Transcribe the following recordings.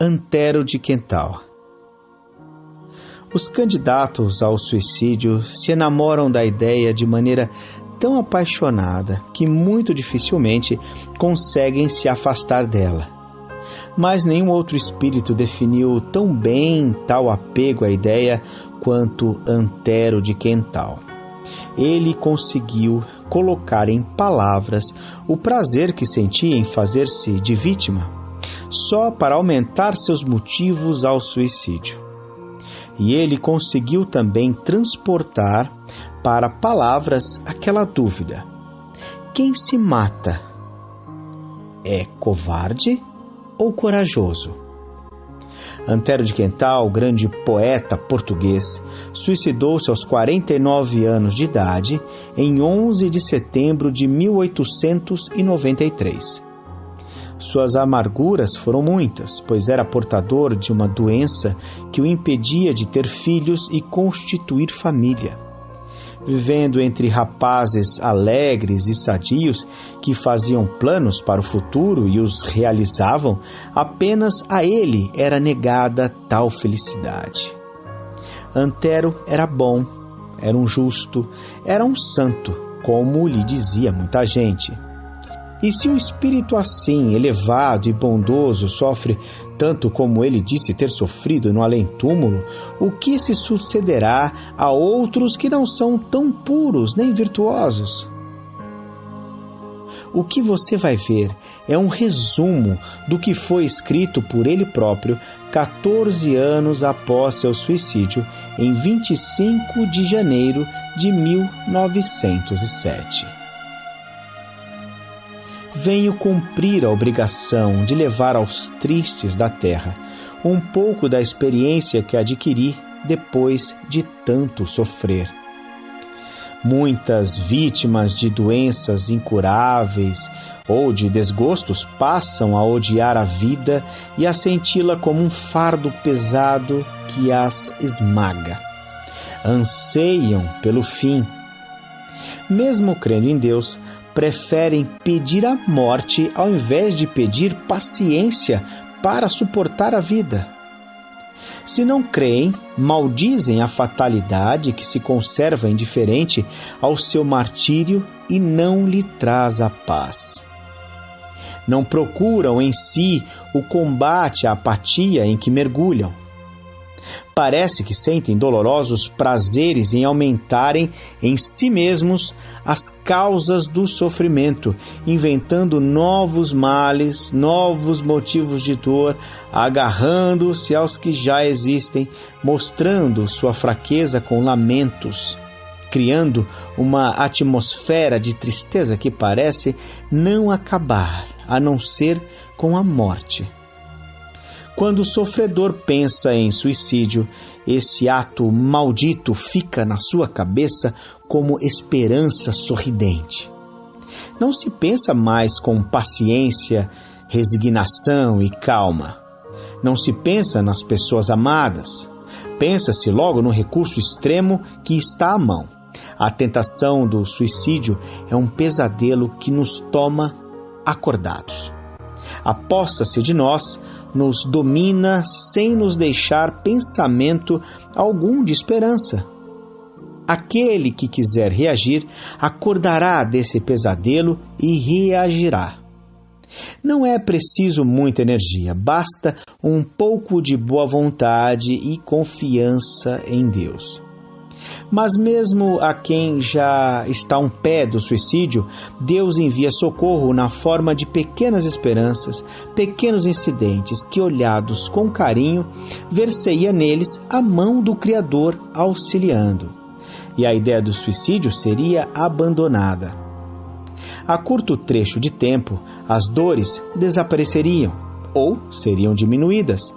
Antero de Quental. Os candidatos ao suicídio se enamoram da ideia de maneira tão apaixonada que muito dificilmente conseguem se afastar dela. Mas nenhum outro espírito definiu tão bem tal apego à ideia quanto Antero de Quental. Ele conseguiu colocar em palavras o prazer que sentia em fazer-se de vítima, só para aumentar seus motivos ao suicídio. E ele conseguiu também transportar para palavras aquela dúvida: quem se mata é covarde ou corajoso? Antero de Quental, grande poeta português, suicidou-se aos 49 anos de idade em 11 de setembro de 1893. Suas amarguras foram muitas, pois era portador de uma doença que o impedia de ter filhos e constituir família. Vivendo entre rapazes alegres e sadios que faziam planos para o futuro e os realizavam, apenas a ele era negada tal felicidade. Antero era bom, era um justo, era um santo, como lhe dizia muita gente. E se um espírito assim, elevado e bondoso, sofre tanto como ele disse ter sofrido no além-túmulo, o que se sucederá a outros que não são tão puros nem virtuosos? O que você vai ver é um resumo do que foi escrito por ele próprio 14 anos após seu suicídio, em 25 de janeiro de 1907. Venho cumprir a obrigação de levar aos tristes da terra um pouco da experiência que adquiri depois de tanto sofrer. Muitas vítimas de doenças incuráveis ou de desgostos passam a odiar a vida e a senti-la como um fardo pesado que as esmaga. Anseiam pelo fim. Mesmo crendo em Deus, preferem pedir a morte ao invés de pedir paciência para suportar a vida. Se não creem, maldizem a fatalidade que se conserva indiferente ao seu martírio e não lhe traz a paz. Não procuram em si o combate à apatia em que mergulham. Parece que sentem dolorosos prazeres em aumentarem em si mesmos as causas do sofrimento, inventando novos males, novos motivos de dor, agarrando-se aos que já existem, mostrando sua fraqueza com lamentos, criando uma atmosfera de tristeza que parece não acabar, a não ser com a morte. Quando o sofredor pensa em suicídio, esse ato maldito fica na sua cabeça como esperança sorridente. Não se pensa mais com paciência, resignação e calma. Não se pensa nas pessoas amadas. Pensa-se logo no recurso extremo que está à mão. A tentação do suicídio é um pesadelo que nos toma acordados. Aposta-se de nós, nos domina sem nos deixar pensamento algum de esperança. Aquele que quiser reagir, acordará desse pesadelo e reagirá. Não é preciso muita energia, basta um pouco de boa vontade e confiança em Deus. Mas mesmo a quem já está a um pé do suicídio, Deus envia socorro na forma de pequenas esperanças, pequenos incidentes que, olhados com carinho, ver-se-ia neles a mão do Criador auxiliando. E a ideia do suicídio seria abandonada. A curto trecho de tempo, as dores desapareceriam ou seriam diminuídas.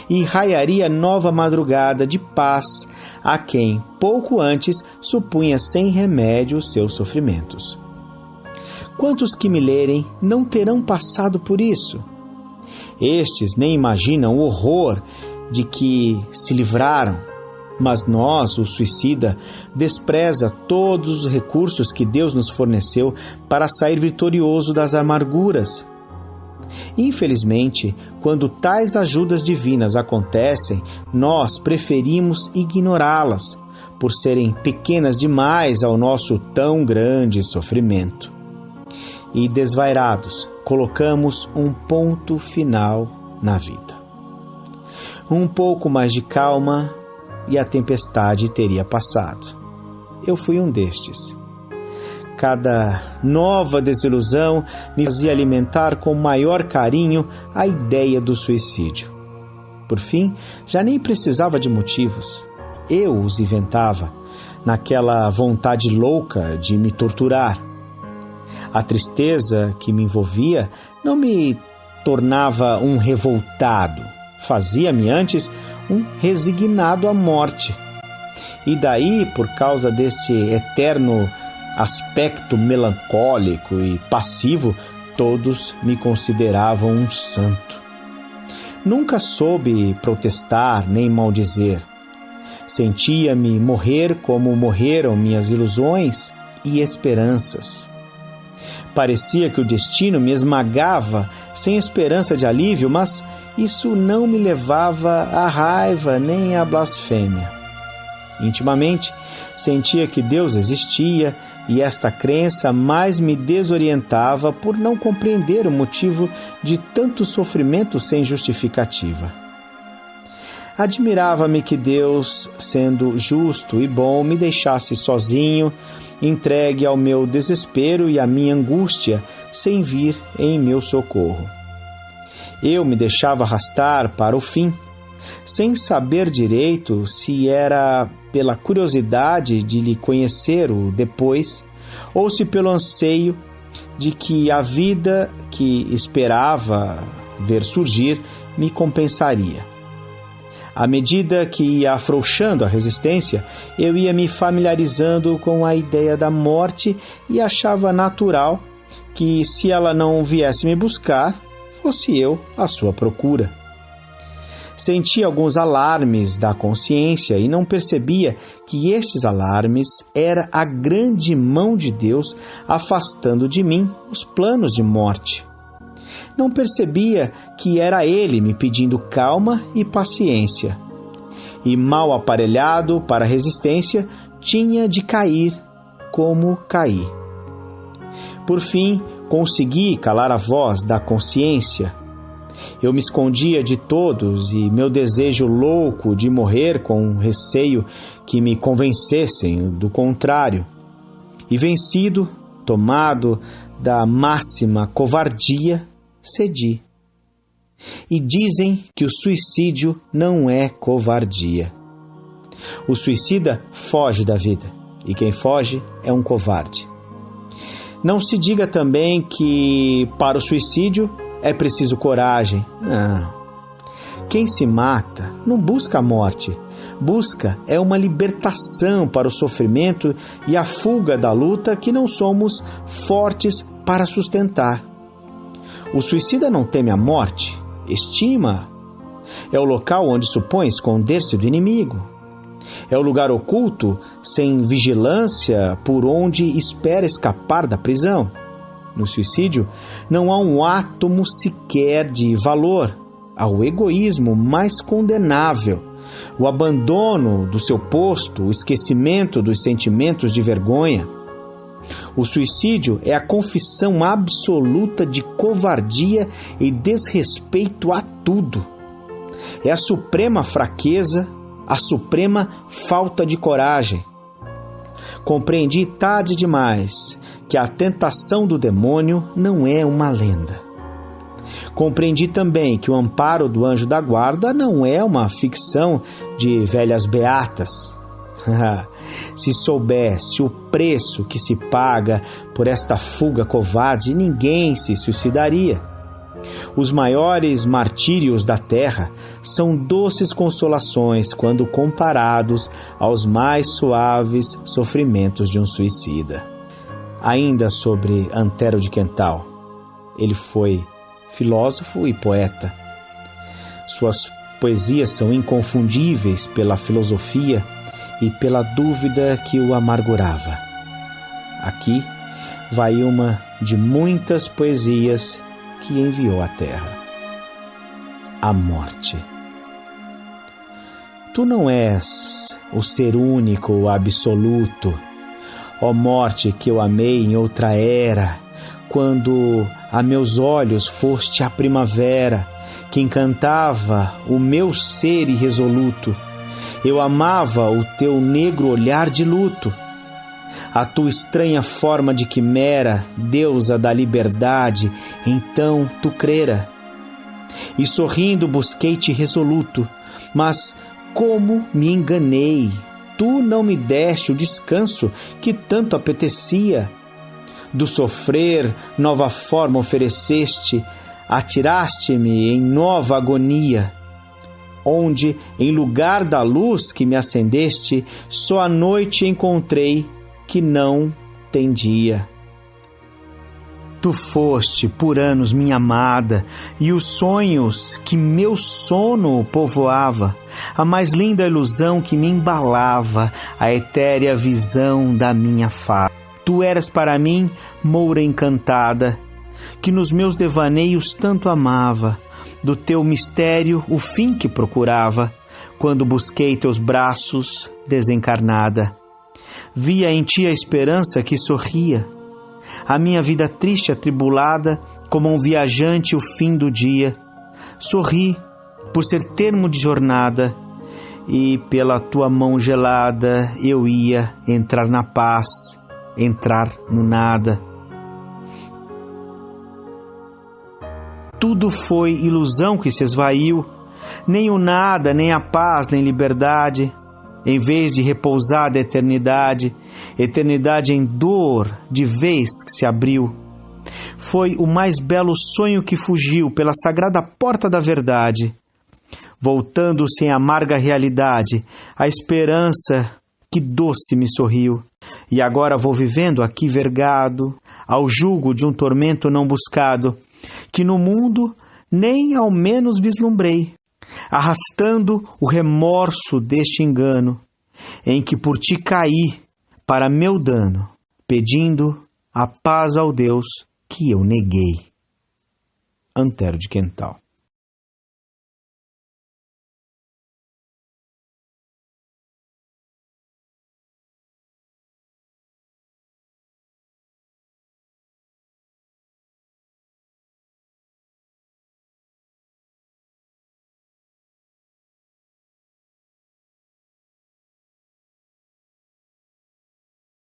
E raiaria nova madrugada de paz a quem, pouco antes, supunha sem remédio os seus sofrimentos. Quantos que me lerem não terão passado por isso? Estes nem imaginam o horror de que se livraram, mas nós, o suicida, despreza todos os recursos que Deus nos forneceu para sair vitorioso das amarguras. Infelizmente, quando tais ajudas divinas acontecem, nós preferimos ignorá-las, por serem pequenas demais ao nosso tão grande sofrimento. E desvairados, colocamos um ponto final na vida. Um pouco mais de calma e a tempestade teria passado. Eu fui um destes. Cada nova desilusão me fazia alimentar com maior carinho a ideia do suicídio. Por fim, já nem precisava de motivos. Eu os inventava, naquela vontade louca de me torturar. A tristeza que me envolvia não me tornava um revoltado, fazia-me antes um resignado à morte. E daí, por causa desse eterno aspecto melancólico e passivo, todos me consideravam um santo. Nunca soube protestar nem maldizer. Sentia-me morrer como morreram minhas ilusões e esperanças. Parecia que o destino me esmagava sem esperança de alívio, mas isso não me levava à raiva nem à blasfêmia. Intimamente, sentia que Deus existia e esta crença mais me desorientava por não compreender o motivo de tanto sofrimento sem justificativa. Admirava-me que Deus, sendo justo e bom, me deixasse sozinho, entregue ao meu desespero e à minha angústia, sem vir em meu socorro. Eu me deixava arrastar para o fim, sem saber direito se era pela curiosidade de lhe conhecer o depois, ou se pelo anseio de que a vida que esperava ver surgir me compensaria. À medida que ia afrouxando a resistência, eu ia me familiarizando com a ideia da morte e achava natural que, se ela não viesse me buscar, fosse eu à sua procura. Sentia alguns alarmes da consciência e não percebia que estes alarmes era a grande mão de Deus afastando de mim os planos de morte. Não percebia que era Ele me pedindo calma e paciência. E mal aparelhado para a resistência, tinha de cair como caí. Por fim, consegui calar a voz da consciência. Eu me escondia de todos e meu desejo louco de morrer com receio que me convencessem do contrário. E vencido, tomado da máxima covardia, cedi. E dizem que o suicídio não é covardia. O suicida foge da vida, e quem foge é um covarde. Não se diga também que para o suicídio é preciso coragem. Não. Quem se mata não busca a morte, busca é uma libertação para o sofrimento e a fuga da luta que não somos fortes para sustentar. O suicida não teme a morte, estima. É o local onde supõe esconder-se do inimigo. É o lugar oculto, sem vigilância, por onde espera escapar da prisão. No suicídio, não há um átomo sequer de valor. Há o egoísmo mais condenável, o abandono do seu posto, o esquecimento dos sentimentos de vergonha. O suicídio é a confissão absoluta de covardia e desrespeito a tudo. É a suprema fraqueza, a suprema falta de coragem. Compreendi tarde demais que a tentação do demônio não é uma lenda. Compreendi também que o amparo do anjo da guarda não é uma ficção de velhas beatas. Se soubesse o preço que se paga por esta fuga covarde, ninguém se suicidaria. Os maiores martírios da terra são doces consolações quando comparados aos mais suaves sofrimentos de um suicida. Ainda sobre Antero de Quental, ele foi filósofo e poeta. Suas poesias são inconfundíveis pela filosofia e pela dúvida que o amargurava. Aqui vai uma de muitas poesias que enviou à terra: a morte. Tu não és o ser único, absoluto, ó morte que eu amei em outra era, quando a meus olhos foste a primavera, que encantava o meu ser irresoluto. Eu amava o teu negro olhar de luto, a tua estranha forma de quimera, deusa da liberdade, então tu crera. E sorrindo busquei-te resoluto, mas como me enganei, tu não me deste o descanso que tanto apetecia. Do sofrer, nova forma ofereceste, atiraste-me em nova agonia, onde, em lugar da luz que me acendeste, só a noite encontrei que não tem dia. Tu foste por anos minha amada, e os sonhos que meu sono povoava, a mais linda ilusão que me embalava, a etérea visão da minha fada. Tu eras para mim moura encantada, que nos meus devaneios tanto amava, do teu mistério o fim que procurava, quando busquei teus braços desencarnada. Via em ti a esperança que sorria, a minha vida triste atribulada, como um viajante o fim do dia. Sorri por ser termo de jornada, e pela tua mão gelada eu ia entrar na paz, entrar no nada. Tudo foi ilusão que se esvaiu, nem o nada, nem a paz, nem liberdade. Em vez de repousar da eternidade, eternidade em dor de vez que se abriu. Foi o mais belo sonho que fugiu pela sagrada porta da verdade, voltando-se em amarga realidade, a esperança que doce me sorriu. E agora vou vivendo aqui vergado, ao jugo de um tormento não buscado, que no mundo nem ao menos vislumbrei, arrastando o remorso deste engano, em que por ti caí para meu dano, pedindo a paz ao Deus que eu neguei. Antero de Quental.